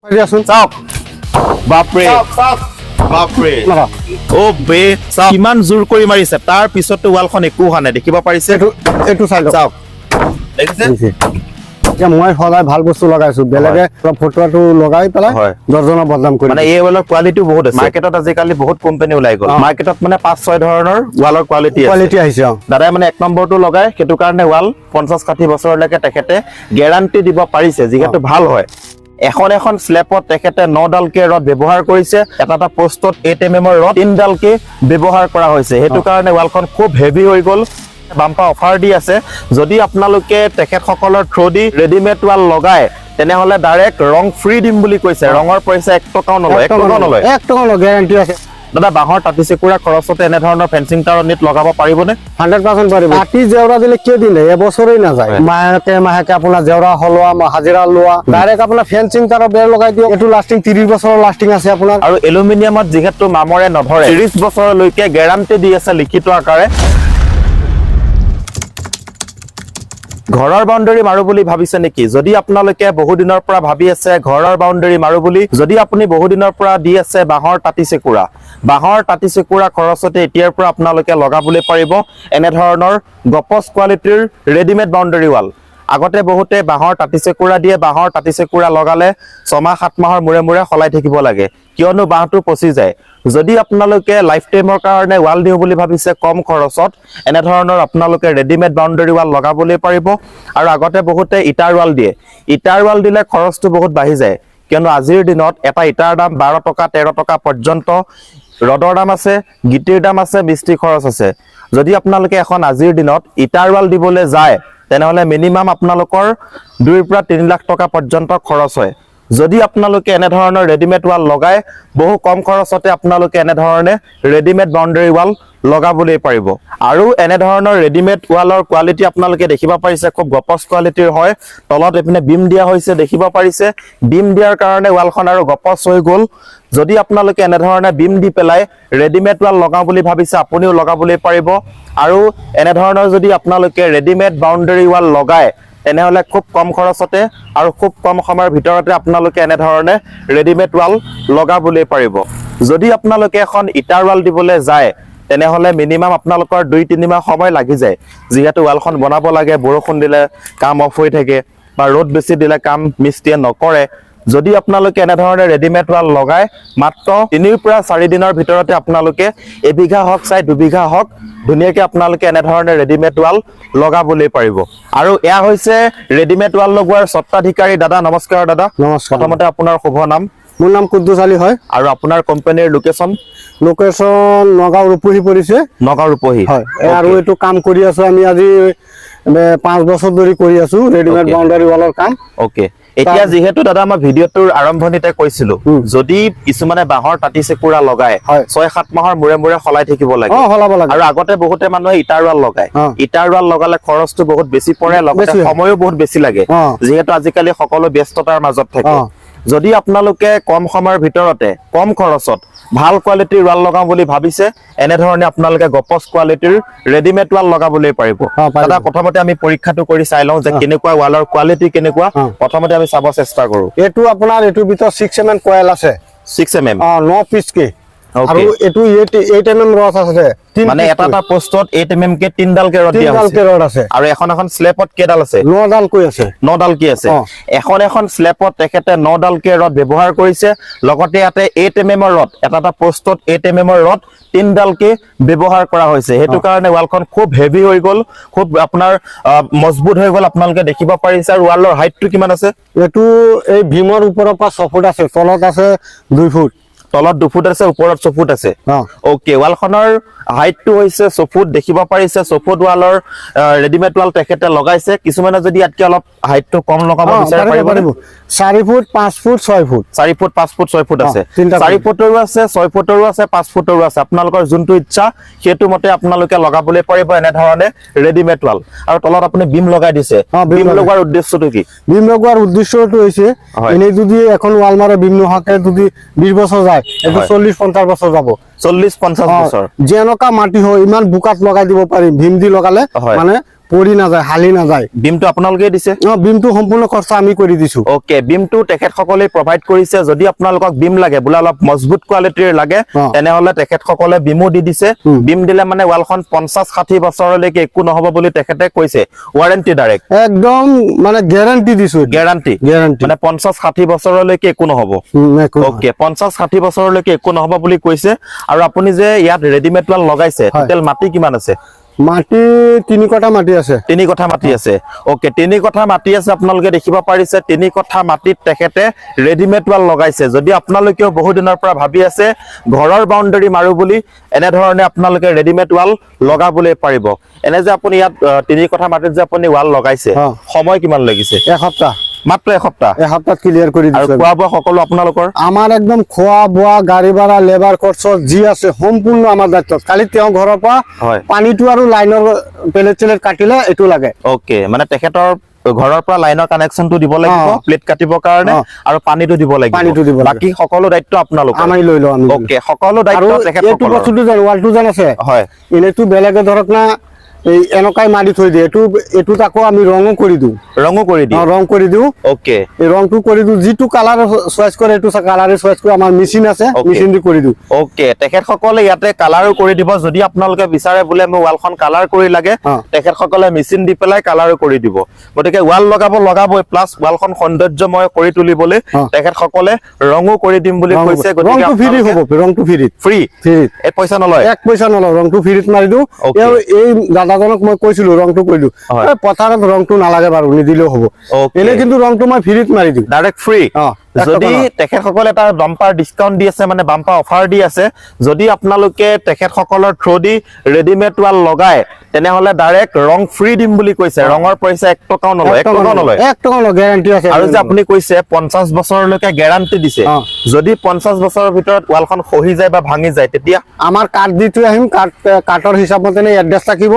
কিমান জোৰ কৰি মাৰিছে তাৰ পিছতো ৱালখন একো হোৱা নাই দেখিব পাৰিছে এইটো চাই লওক দেখিছে এতিয়া মই সদায় ভাল বস্তু লগাইছো বেলেগে ফটোটো লগাই পেলাই দৰ্জনৰ বদনাম কৰি মানে এই ৱালৰ কোৱালিটি বহুত আছে মাৰ্কেটত আজিকালি বহুত কোম্পানী ওলাই গ'ল মাৰ্কেটত মানে 5-6 ধৰণৰ ৱালৰ কোৱালিটি আহিছে দাদাই মানে এক নম্বৰটো লগাই সেইটো কাৰণে ৱাল 50-60 বছৰলৈকে তেখেতে গ্যাৰান্টি দিব পাৰিছে যিহেতু ভাল হয় এখন স্ল্যাপত তেখেতে 9ডালকে ৰড ব্যৱহাৰ কৰিছে এটা পোষ্টত 8 mm ৰড 3ডালকে ব্যৱহাৰ কৰা হৈছে হেতু কাৰণে ৱালখন খুব হেভি হৈ গ'ল বাম্পা অফাৰ দি আছে যদি আপোনালোকে তেখেত সকলৰ থ্ৰু দি ৰেডিমেড ৱাল লগায় তেনেহলে ডাইৰেক্ট ৰং ফ্ৰী দিম বুলি কৈছে ৰঙৰ পইচা 1 টকাও নলয় 1 টকা নলয় 1 টকা গ্যাৰান্টি আছে দাদা বাহৰ টাটি চেকুৰা খৰচতে এনে ধৰণৰ ফেন্সিং টাৰৰ নেট লগাব পাৰিবনে 100% পাৰিব টাটি জেওৰা দিলে কি দিলে এবছৰই না যায় মাহেকে আপোনাৰ জেওৰা হলোৱা হাজিৰা লোৱা ডাইৰেক্ট আপোনাৰ ফেন্সিং টাৰৰ বেৰ লগাই দিও এটো লাস্টিং 30 বছৰৰ লাস্টিং আছে আপোনাৰ আৰু এলুমিনিয়ামত যেহেতু মামৰে নধৰে 30 বছৰলৈকে গ্যাৰান্টি দি আছে লিখিত আকাৰে ঘৰৰ বাউণ্ডাৰী মাৰো বুলি ভাবিছে নেকি যদি আপোনালোকে বহু দিনৰ পৰা ভাবি আছে ঘৰৰ বাউণ্ডাৰী মাৰো বুলি যদি আপুনি বহু দিনৰ পৰা দি আছে বাহৰ টাটি চেকুৰা খৰচতে এতিয়াৰ পৰা আপোনালোকে লগাবলৈ পাৰিব এনে ধৰণৰ গপছ কোৱালিটিৰ ৰেডিমেড বাউণ্ডাৰী ৱাল আগতে বহুতে বাহৰ টাটি চেকুৰা দিয়ে বাহৰ টাটি চেকুৰা লগালে 6-7 মাহৰ মূৰে সলাই থাকিব লাগে কিয়নো বাহটো পচি যায় যদি আপোনালোকে লাইফ টাইমৰ কাৰণে ৱাল দিও বুলি ভাবিছে কম খৰচত এনে ধৰণৰ আপোনালোকে ৰেডিমেড বাউণ্ডাৰী ৱাল লগাবলৈ পাৰিব আৰু আগতে বহুতে ইটাৰ ৱাল দিয়ে ইটাৰ ৱাল দিলে খৰচটো বহুত বাঢ়ি যায় কিয়নো আজিৰ দিনত এটা ইটাৰ দাম 12 টকা 13 টকা পৰ্যন্ত ৰডৰ দাম আছে গিটিৰ দাম আছে মিস্ত্ৰী খৰচ আছে যদি আপোনালোকে এখন আজিৰ দিনত ইটাৰ ৱাল দিবলৈ যায় তেনেহলে মিনিমাম আপোনালোকৰ 2 পৰা 3 লাখ টকা পৰ্যন্ত খৰচ হয় যদি আপোনালোকে এনে ধৰণৰ ৰেডিমেড ৱাল লগায় বহু কম খৰচতে আপোনালোকে এনে ধৰণে ৰেডিমেড বাউণ্ডাৰী ৱাল লগাবলৈ পাৰিব আৰু এনে ধৰণৰ ৰেডিমেড ৱালৰ কোৱালিটি আপোনালোকে দেখিব পাৰিছে খুব গপছ কোৱালিটিৰ হয় তলত এপিনে বিম দিয়া হৈছে দেখিব পাৰিছে বিম দিয়াৰ কাৰণে ৱালখন আৰু গপছ হৈ গ'ল যদি আপোনালোকে এনে ধৰণে বিম দি পেলাই ৰেডিমেড ৱাল লগাও বুলি ভাবিছে আপুনিও লগাবলৈ পাৰিব আৰু এনে ধৰণৰ যদি আপোনালোকে ৰেডিমেড বাউণ্ডাৰী ৱাল লগায় তেনেহলে খুব কম খৰচতে আৰু খুব কম সময়ৰ ভিতৰতে আপোনালোকে এনে ধৰণে ৰেডিমেড ৱাল লগাবলৈ পাৰিব যদি আপোনালোকে এখন ইটাৰ ৱাল দিবলৈ যায় তেনেহলে মিনিমাম আপোনালোকৰ 2-3 মাহ সময় লাগি যায় যিহেতু ৱালখন বনাব লাগে বৰষুণ দিলে কাম অফ হৈ থাকে বা ৰ'দ বেছি দিলে কাম মিস্ত্ৰীয়ে নকৰে যদি আপোনালোকে এনে ধৰণে ৰেডিমেড ৱাল লগায় মাত্ৰ 3 পৰা 4 দিনৰ ভিতৰতে আপোনালোকে এবিঘা হক চাই 2 বিঘা হক ধুনিয়াকে আপোনালোকে এনে ধৰণে ৰেডিমেড ৱাল লগাবলৈ পাৰিব আৰু এয়া হৈছে ৰেডিমেড ৱাল লগোৱাৰ স্বত্বাধিকাৰী দাদা নমস্কাৰ দাদা নমস্কাৰ প্ৰথমতে আপোনাৰ শুভ নাম মোৰ নাম কুদ্দুছ আলী হয় আৰু আপোনাৰ কোম্পানীৰ লোকেশন নগাঁও ৰূপহী পৰিছে নগাঁও ৰূপহী হয় আৰু এটো কাম কৰি আছো আমি আজি 5 বছৰ ধৰি কৰি আছো ৰেডিমেড বাউণ্ডাৰী ৱালৰ কাম ওকে এতিয়া যেহেতু দাদা মই ভিডিওটোৰ আৰম্ভণিতে কৈছিলো যদি কিছুমানে বাহৰ টাটি চেকুৰা লগায় 6-7 মাহৰ মূৰে সলাই থাকিব লাগে আৰু আগতে বহুতে মানুহে ইটাৰ ৱাল লগায় ইটাৰ ৱাল লগালে খৰচটো বহুত বেছি পৰে লগতে সময়ও বহুত বেছি লাগে যেহেতু আজিকালি সকলো ব্যস্ততাৰ মাজত থাকে যদি আপোনালোকে কম সময়ৰ ভিতৰতে কম খৰচত ভাল কোৱালিটিৰ ৱাল লগাও বুলি ভাবিছে এনে ধৰণে আপোনালোকে গপছ কোৱালিটিৰ ৰেডিমেড ৱাল লগাবলৈ পাৰিব দাদা প্ৰথমতে আমি পৰীক্ষাটো কৰি চাই লওঁ যে কেনেকুৱা ৱালৰ কোৱালিটি কেনেকুৱা প্ৰথমতে আমি চাব চেষ্টা কৰো এটো আপোনাৰ এটো ভিতৰত 6 mm কয়েল আছে 6 mm 9 পিচ কে আৰু এটো 8 mm ৰড আছে মানে এটা পোষ্টত 8 mm কে 3ডাল কে ৰড দিয়া আছে আৰু এখন স্ল্যাপত কেডাল আছে 9ডাল কৈ আছে 9ডাল কি আছে এখন স্ল্যাপত তেখেতে 9ডাল কে ৰড ব্যৱহাৰ কৰিছে লগতে ইয়াতে 8 mm ৰড এটা পোষ্টত 8 mm ৰড 3ডাল কে ব্যৱহাৰ কৰা হৈছে হেতু কাৰণে ৱালখন খুব হেভি হৈ গ'ল খুব আপোনাৰ মজবুত হৈ গ'ল আপোনালোকে দেখিব পাৰিছে আৰু ৱালৰ হাইটটো কিমান আছে এটো এই ভীমৰ ওপৰৰ পৰা 6 ফুট আছে তলত আছে 2 ফুট তলত 2 ফুট আছে ওপৰত 6 ফুট আছে ওকে ৱালখনৰ হাইটটো হৈছে 6 ফুট দেখিব পাৰিছে 6 ফুট ৱালৰ ৰেডিমেড ৱাল তেখেতে লগাইছে কিছুমানে যদি ইয়াতকে অলপ হাইটটো কম লগাব বিচাৰে পাৰিব 4 foot 5 foot 6 foot 4 foot 5 foot 6 foot আছে 4 ফুটৰো আছে 6 ফুটৰো আছে 5 ফুটৰো আছে আপোনালোকৰ যোনটো ইচ্ছা সেইটো মতে আপোনালোকে লগাবলৈ পাৰিব এনে ধৰণে ৰেডিমেড ৱাল আৰু তলত আপুনি বিম লগাই দিছে বিম লগোৱাৰ উদ্দেশ্যটো কি বিম লগোৱাৰ উদ্দেশ্যটো হৈছে এনে যদি এখন ৱাল মাৰে বিম নহাকে যদি 20 বছৰ যায় এটো 40-50 বছৰ যাব 40-50 বছৰ যেনকা মাটি হয় ইমান বুকাত লগাই দিব পাৰি ভীম দি লগালে মানে পৰি নাযায় হালি নাযায় বিমটো আপোনালোকে দিছে বিমটো সম্পূৰ্ণ খৰচা আমি কৰি দিছো ওকে বিমটো তেখেতসকলে প্ৰভাইড কৰিছে যদি আপোনালোকক বিম লাগে বোলে অলপ মজবুত কোৱালিটিৰ লাগে তেনেহলে তেখেতসকলে বিমো দি দিছে বিম দিলে মানে ৱালখন 50-60 বছৰলৈকে একো নহব বুলি তেখেতে কৈছে ওয়াৰেন্টি ডাইৰেক্ট একদম মানে গ্যাৰান্টি দিছো গ্যাৰান্টি মানে 50-60 বছৰলৈকে একো নহব ওকে 50-60 বছৰলৈকে একো নহব বুলি কৈছে আৰু আপুনি যে ইয়াত ৰেডিমেড ৱাল লগাইছে টোটেল মাটি কিমান আছে মাটি 3 কঠা মাটি আছে 3 কঠা মাটি আছে ওকে 3 কঠা মাটি আছে আপোনালোকে দেখিব পাৰিছে 3 কঠা মাটিত তেখেতে ৰেডিমেড ৱাল লগাইছে যদি আপোনালোকেও বহু দিনৰ পৰা ভাবি আছে ঘৰৰ বাউণ্ডাৰী মাৰো বুলি এনে ধৰণে আপোনালোকে ৰেডিমেড ৱাল লগাবলৈ পাৰিব এনে যে আপুনি ইয়াত 3 কঠা মাটিত যে আপুনি ৱাল লগাইছে সময় কিমান লাগিছে এসপ্তাহ মাত্ৰ এসপ্তাহ ক্লিয়াৰ কৰি দিছো আৰু খোৱা বোৱা সকলো আপোনালোকৰ আমাৰ একদম খোৱা বোৱা গাড়ী ভাড়া লেবাৰ খৰচ যি আছে সম্পূৰ্ণ আমাৰ দায়িত্বত খালি তেওঁ ঘৰৰ পৰা পানীটো আৰু লাইনৰ পেলেট কাটিলে এটো লাগে ওকে মানে তেখেতৰ ঘৰৰ পৰা লাইনৰ কানেকশনটো দিব লাগিব প্লেট কাটিবৰ কাৰণে আৰু পানীটো দিব লাগিব বাকি সকলো দায়িত্ব আপোনালোকৰ আমি লৈ লওঁ ওকে সকলো দায়িত্ব তেখেতৰ এটো বস্তুটো জানো ৱালটো জান আছে হয় এনেটো বেলেগে ধৰক না এই এনেকাই মাৰি থৈ দিয়ে এটো তাকো আমি ৰঙো কৰি দিও ৰং কৰি দিও ওকে এই ৰংটো কৰি দিও যিটো কালাৰ চয়েস কৰে এটো কালাৰে চয়েস কৰি আমাৰ মেচিন আছে মেচিন দি কৰি দিও ওকে তেখেতসকলে ইয়াতে কালাৰো কৰি দিব যদি আপোনালোকে বিচাৰে বোলে মই ৱালখন কালাৰ কৰি লাগে তেখেতসকলে মেচিন দি পেলাই কালাৰো কৰি দিব গতিকে ৱাল লগাবই প্লাস ৱালখন সৌন্দৰ্যময় কৰি তুলিবলৈ তেখেতসকলে ৰঙো কৰি দিম বুলি কৈছে গতিকে ৰংটো ফ্ৰী হ'ব ৰংটো ফ্ৰী এক পইচা নলয় ৰংটো ফ্ৰীত মাৰি দিও এই দাদাজনক মই কৈছিলো ৰংটো কৈলো পথাৰত ৰংটো নালাগে বাৰু নিদিলেও হ'ব এনে কিন্তু ৰংটো মই ফ্ৰীত মাৰি দিও ডাইৰেক্ট ফ্ৰী যদি তেখেতসকলে এটা বাম্পাৰ ডিসকাউন্ট দি আছে মানে বাম্পাৰ অফাৰ দি আছে যদি আপোনালোকে তেখেতসকলৰ থ্ৰু দি ৰেডিমেড ৱাল লগায় তেনেহলে ডাইৰেক্ট ৰং ফ্ৰী দিম বুলি কৈছে ৰঙৰ পইচা 1 টকাও নলয় 1 টকা নলয় গ্যাৰান্টি আছে আৰু যে আপুনি কৈছে 50 বছৰলৈকে গ্যাৰান্টি দিছে যদি 50 বছৰৰ ভিতৰত ৱালখন খহি যায় বা ভাঙি যায় তেতিয়া আমাৰ কাৰ্ড দি থৈ আহিম কাৰ্ডৰ হিচাপত এড্ৰেছ থাকিব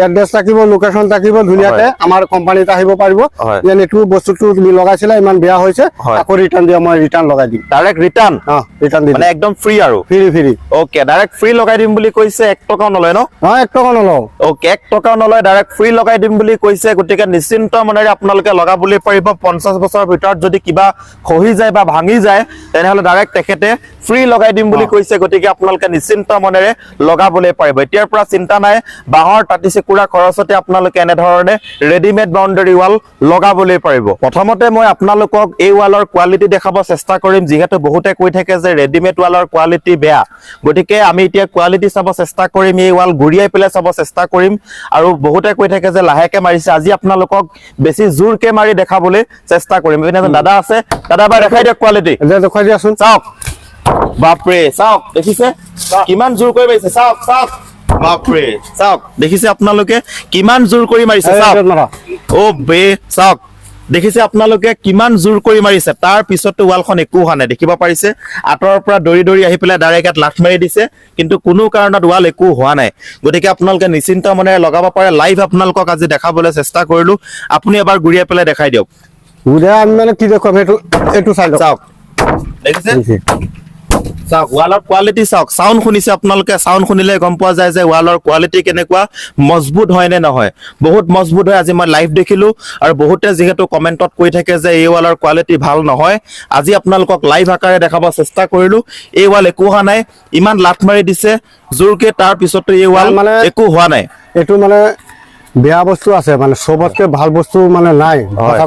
এড্ৰেছ থাকিব লোকেশন থাকিব ধুনিয়াতে আমাৰ কোম্পানীত আহিব পাৰিব যেন এটো বস্তুটো তুমি লগাইছিলা ইমান বেয়া হৈছে আকৌ ৰিটাৰ্ণ দিয়া মই ৰিটাৰ্ণ লগাই দিম ডাইৰেক্ট ৰিটাৰ্ণ দিম মানে একদম ফ্ৰী আৰু ফ্ৰী ওকে ডাইৰেক্ট ফ্ৰী লগাই দিম বুলি কৈছে 1 টকাও নলয় ন 1 টকা নলয় ওকে 1 টকাও নলয় ডাইৰেক্ট ফ্ৰী লগাই দিম বুলি কৈছে গতিকে নিশ্চিন্ত মনেৰে আপোনালোকে লগাবলৈ পাৰিব 50 বছৰৰ ভিতৰত যদি কিবা খহি যায় বা ভাঙি যায় তেনেহলে ডাইৰেক্ট তেখেতে ফ্ৰী লগাই দিম বুলি কৈছে গতিকে আপোনালোকে নিশ্চিন্ত মনেৰে লগাবলৈ পাৰিব এতিয়াৰ পৰা চিন্তা নাই বাহৰ টাটি চেকুৰা খৰচতে আপোনালোকে এনে ধৰণে ৰেডিমেড বাউণ্ডাৰী ৱাল লগাবলৈ পাৰিব প্ৰথমতে মই আপোনালোকক এই ৱালৰ কোৱালিটি দেখাব চেষ্টা কৰিম যিহেতু বহুতে কৈ থাকে যে ৰেডিমেড ৱালৰ কোৱালিটি বেয়া গতিকে আমি এতিয়া কোৱালিটি চাব চেষ্টা কৰিম এই ৱাল ঘূৰিয়াই পেলাই চাব চেষ্টা কৰিম আৰু বহুতে কৈ থাকে যে লাহেকে মাৰিছে আজি আপোনালোকক বেছি জোৰকে মাৰি দেখাবলৈ চেষ্টা কৰিম এনে দাদা আছে দাদা বাৰ দেখাই দিয়ক কোৱালিটি দেখাই দিয়াচোন চাওক বাপৰে চাওক দেখিছে কিমান জোৰ কৰি মাৰিছে চাওক বাপৰে চাওক দেখিছে আপোনালোকে কিমান জোৰ কৰি মাৰিছে চাওক ও বে চাওক দেখিছে আপোনালোকে কিমান জোৰ কৰি মাৰিছে তাৰ পিছতো ৱালখন একো হোৱা নাই দেখিব পাৰিছে আঁতৰৰ পৰা দৰি আহি পেলাই ডাইৰেক্ট ইয়াত লাঠ মাৰি দিছে কিন্তু কোনো কাৰণত ৱাল একো হোৱা নাই গতিকে আপোনালোকে নিশ্চিন্ত মনেৰে লগাব পাৰে লাইভ আপোনালোকক আজি দেখাবলৈ চেষ্টা কৰিলো আপুনি এবাৰ ঘূৰিয়াই পেলাই দেখাই দিয়ক ঘূৰিয়াই আমি মানে কি দেখুৱাম এইটো চাই চাওক দেখিছে চাওক ৱালৰ কোৱালিটি চাওক সাউন্ড শুনিছে আপোনালোকে সাউন্ড শুনিলে গম পোৱা যায় যে ৱালৰ কোৱালিটি কেনেকুৱা মজবুত হয় নে নহয় বহুত মজবুত হয় আজি মই লাইভ দেখিলো আৰু বহুতে যেহেতু কমেন্টত কৈ থাকে যে এই ৱালৰ কোৱালিটি ভাল নহয় আজি আপোনালোকক লাইভ আকাৰে দেখাব চেষ্টা কৰিলো এই ৱাল একো হোৱা নাই ইমান লাঠ মাৰি দিছে জোৰকে তাৰ পিছতো এই ৱাল মানে একো হোৱা নাই এটো মানে বেয়া বস্তু আছে মানে সবতকে ভাল বস্তু মানে নাই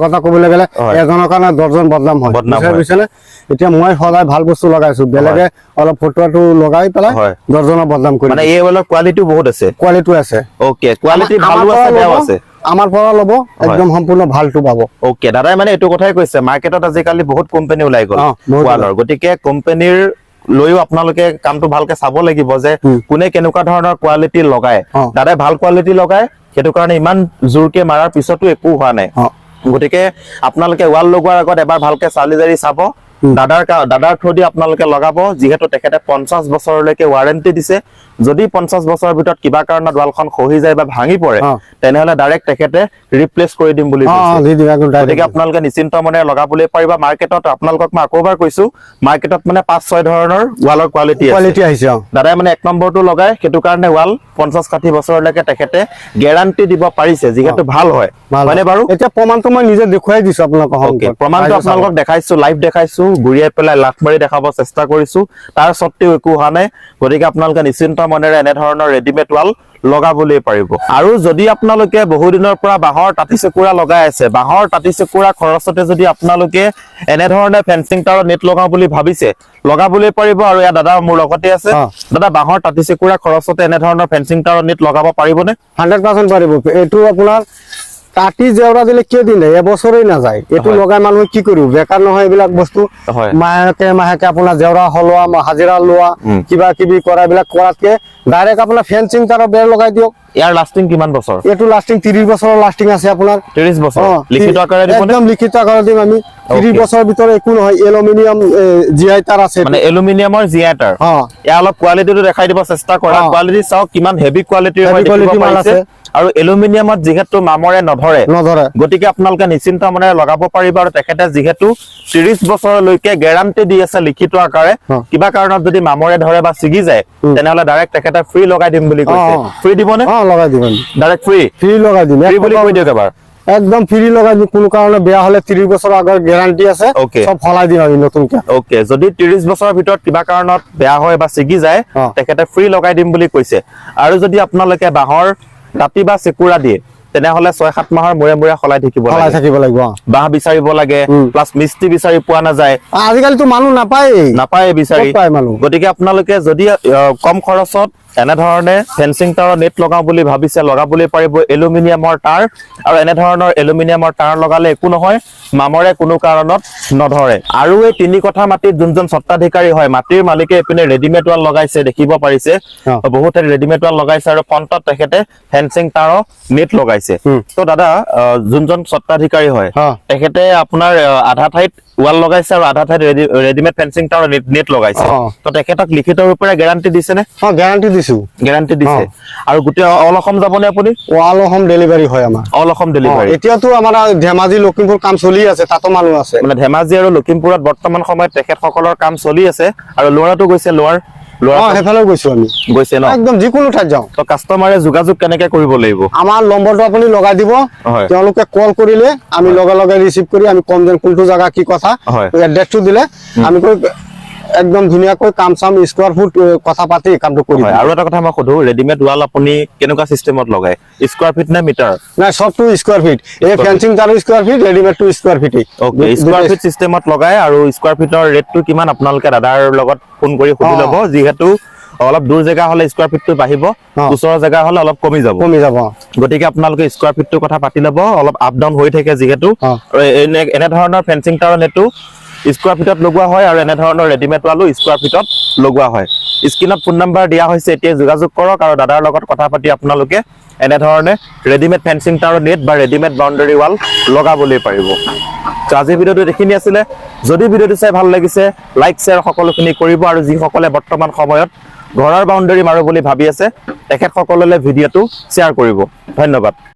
কথা কবলৈ গলে এজনৰ কাৰণে 10 জন বদনাম হয় বুজিছানে এতিয়া মই সদায় ভাল বস্তু লগাইছো বেলেগে অলপ ফটোটো লগাই পেলাই 10 জনৰ বদনাম কৰি মানে এই ৱালৰ কোৱালিটি বহুত আছে ওকে কোৱালিটি ভালো আছে বেয়াও আছে আমাৰ পৰা লব একদম সম্পূৰ্ণ ভালটো পাব ওকে দাদাই মানে এটো কথাই কৈছে মাৰ্কেটত আজিকালি বহুত কোম্পানী ওলাই গল ৱালৰ গতিকে কোম্পানীৰ লৈও আপোনালোকে কামটো ভালকে চাব লাগিব যে কোনে কেনেকুৱা ধৰণৰ কোৱালিটি লগায় দাদাই ভাল কোৱালিটি লগায় সেইটো কাৰণে ইমান জোৰকে মাৰাৰ পিছতো একো হোৱা নাই গতিকে আপোনালোকে ৱাল লগোৱাৰ আগত এবাৰ ভালকে চালি জাৰি চাব দাদাৰ থ্ৰু দি আপোনালোকে লগাব যিহেতু তেখেতে 50 বছৰলৈকে ৱাৰেণ্টি দিছে যদি 50 বছৰৰ ভিতৰত কিবা কাৰণত ৱালখন খহি যায় বা ভাঙি পৰে তেনেহলে ডাইৰেক্ট তেখেতে ৰিপ্লেচ কৰি দিম বুলি কৈছে গতিকে আপোনালোকে নিশ্চিন্ত মনে লগাবলৈ পাৰিবা মাৰ্কেটত আপোনালোকক মই আকৌবাৰ কৈছো মাৰ্কেটত মানে 5-6 ধৰণৰ ৱালৰ কোৱালিটি আহিছে দাদাই মানে 1 নম্বৰটো লগাই সেইটো কাৰণে ৱাল 50-60 বছৰলৈকে তেখেতে গ্যাৰান্টি দিব পাৰিছে যিহেতু ভাল হয় মানে বাৰু এতিয়া প্ৰমাণটো মই নিজে দেখুৱাই দিছো আপোনালোকক ওকে প্ৰমাণটো আপোনালোকক দেখাইছো লাইভ দেখাইছো গুৰিয়াই পেলাই লাখ মাৰি দেখাব চেষ্টা কৰিছো তাৰ সত্ত্বেও একো হোৱা নাই গতিকে আপোনালোকে নিশ্চিন্ত মনেৰে এনে ধৰণৰ ৰেডিমেড ৱাল লগাবলৈ পাৰিব আৰু যদি আপোনালোকে বহু দিনৰ পৰা বাঁহৰ টাটি চেকুৰা লগাই আছে বাঁহৰ টাটি চেকুৰা খৰচতে যদি আপোনালোকে এনে ধৰণে ফেন্সিং তাৰৰ নেট লগাও বুলি ভাবিছে লগাবলৈ পাৰিব আৰু ইয়া দাদা মোৰ লগতে আছে দাদা বাঁহৰ টাটি চেকুৰা খৰচতে এনে ধৰণৰ ফেন্সিং তাৰৰ নেট লগাব পাৰিবনে 100% পাৰিব এইটো আপোনাৰ কাটি জেওৰা দিলে কি দিন এবছৰেই নাযায় এইটো লগাই মানুহ কি কৰিব বেকাৰ নহয় এইবিলাক বস্তু মাহেকে আপোনাৰ জেওৰা হলোৱা হাজিৰা লোৱা কিবা কিবি কৰা এইবিলাক কৰাতকে ডাইৰেক্ট আপোনাৰ ফেন্সিং তাৰৰ বেৰ লগাই দিয়ক ইয়াৰ লাষ্টিং কিমান বছৰ এইটো লাষ্টিং 30 বছৰৰ লাষ্টিং আছে আপোনাৰ 30 বছৰ লিখিত আকাৰে দিব একদম লিখিত আকাৰে দিম আমি 30 বছৰৰ ভিতৰত একো নহয় এলুমিনিয়াম জিআই তাৰ আছে মানে এলুমিনিয়ামৰ জিআই তাৰ ইয়া অলপ কোৱালিটিটো দেখাই দিব চেষ্টা কৰা কোৱালিটি চাও কিমান হেভি কোৱালিটিৰ হয় দেখিব পাইছে আৰু এলুমিনিয়ামত যেহেতু মামৰে নধৰে গতিকে আপোনালোকে নিশ্চিন্ত মনে লগাব পাৰিবা আৰু তেখেতে যেহেতু 30 বছৰলৈকে গ্যাৰান্টি দি আছে লিখিত আকাৰে কিবা কাৰণত যদি মামৰে ধৰে বা ছিগি যায় তেনেহলে ডাইৰেক্ট তেখেতে ফ্ৰী লগাই দিম বুলি কৈছে ফ্ৰী দিবনে লগাই দিম ডাইৰেক্ট ফ্ৰী লগাই দিম ফ্ৰী বুলি কৈ দিয়ক এবাৰ একদম ফ্ৰী লগাই দিম কোনো কাৰণে বেয়া হলে 30 বছৰ আগৰ গ্যাৰান্টি আছে সব ফলাই দিম আমি নতুনকে ওকে যদি 30 বছৰৰ ভিতৰত কিবা কাৰণত বেয়া হয় বা ছিগি যায় তেখেতে ফ্ৰী লগাই দিম বুলি কৈছে আৰু যদি আপোনালোকে বাঁহৰ টাটি বা চেকুৰা দিয়ে তেনেহলে 6-7 মাহৰ মূৰে মূৰে খলাই থাকিব লাগিব বাঁহ বিচাৰিব লাগে প্লাস মিস্ত্ৰী বিচাৰি পোৱা নাযায় আজিকালি তো মানুহ নাপায় বিচাৰি গতিকে আপোনালোকে যদি কম খৰচত এনে ধৰণে ফেন্সিং তাৰৰ নেট লগাও বুলি ভাবিছে লগাবলৈ পাৰিব এলুমিনিয়ামৰ তাৰ আৰু এনে ধৰণৰ এলুমিনিয়ামৰ তাৰ লগালে একো নহয় মামৰে কোনো কাৰণত নধৰে আৰু এই 3 কঠা মাটিত যোনজন সত্তাধিকাৰী হয় মাটিৰ মালিকে এপিনে ৰেডিমেড ৱাল লগাইছে দেখিব পাৰিছে বহুতে ৰেডিমেড ৱাল লগাইছে আৰু ফ্ৰণ্টত তেখেতে ফেন্সিং তাৰৰ নেট লগাইছে তো দাদা যোনজন সত্তাধিকাৰী হয় তেখেতে আপোনাৰ আধা ঠাইত ৱাল লগাইছে আৰু আধা ঠাইত ৰেডিমেড ফেন্সিং তাৰৰ নেট লগাইছে তো তেখেতক লিখিত ৰূপেৰে গ্যাৰান্টি দিছে নে গ্যাৰান্টি গ্যাৰান্টি দিছে আৰু গুটে অল অসম যাবনে আপুনি অল অসম ডেলিভাৰি হয় আমাৰ অল অসম ডেলিভাৰি এতিয়াতো আমাৰ ধেমাজি লখিমপুৰ কাম চলি আছে তাতো মানুহ আছে মানে ধেমাজি আৰু লখিমপুৰত বৰ্তমান সময়ত তেখেত সকলৰ কাম চলি আছে আৰু লোৱাটো গৈছে লোৱাৰ হেফালে গৈছো আমি গৈছে ন একদম যিকোনো ঠাইত যাও তো কাস্টমাৰে যোগাযোগ কেনেকে কৰিব লাগিব আমাৰ নম্বৰটো আপুনি লগাই দিব তেওঁলোকে কল কৰিলে আমি লগে লগে ৰিসিভ কৰি আমি কম দিন কোনটো জায়গা কি কথা এড্ৰেছটো দিলে আমি একদম ধুনিয়াকৈ কাম সাম স্কয়াৰ ফুট কথা পাতি কামটো কৰি আৰু এটা কথা মই খুদু ৰেডিমেড ৱাল আপুনি কেনেকুৱা সিস্টেমত লগাই স্কয়াৰ ফিট নে মিটাৰ না সব টু স্কয়াৰ ফিট এই ফেন্সিং তাৰ square feet readymade two square feet okay square feet সিস্টেমত লগাই আৰু স্কয়াৰ ফিটৰ ৰেটটো কিমান আপোনালোকে দাদাৰ লগত ফোন কৰি সুধি লব যেহেতু অলপ দূৰ জায়গা হলে স্কয়াৰ ফিটটো বাঢ়িব ওচৰৰ জায়গা হলে অলপ কমি যাব গতিকে আপোনালোকে স্কয়ার ফিটটো কথা পাতি লব অলপ আপ ডাউন হৈ থাকে যেহেতু এনে ধৰণৰ ফেন্সিং তাৰৰ নেটটো স্কয়াৰ ফিটত লগোৱা হয় আৰু এনে ধৰণৰ ৰেডিমেড ৱালো স্কয়াৰ ফিটত লগোৱা হয় স্ক্ৰিনত ফোন নম্বৰ দিয়া হৈছে এতিয়া যোগাযোগ কৰক আৰু দাদাৰ লগত কথা পাতি আপোনালোকে এনে ধৰণে ৰেডিমেড ফেন্সিং তাৰৰ নেট বা ৰেডিমেড বাউন্ডাৰী ৱাল লগাবলৈ পাৰিব আজি ভিডিওটো দেখিনি আছিল যদি ভিডিওটো চাই ভাল লাগিছে লাইক শেয়াৰ সকলোখিনি কৰিব আৰু যি সকলে বৰ্তমান সময়ত ঘৰৰ বাউন্ডাৰী মাৰো বুলি ভাবি আছে তেখেত সকললৈ ভিডিওটো শেয়াৰ কৰিব ধন্যবাদ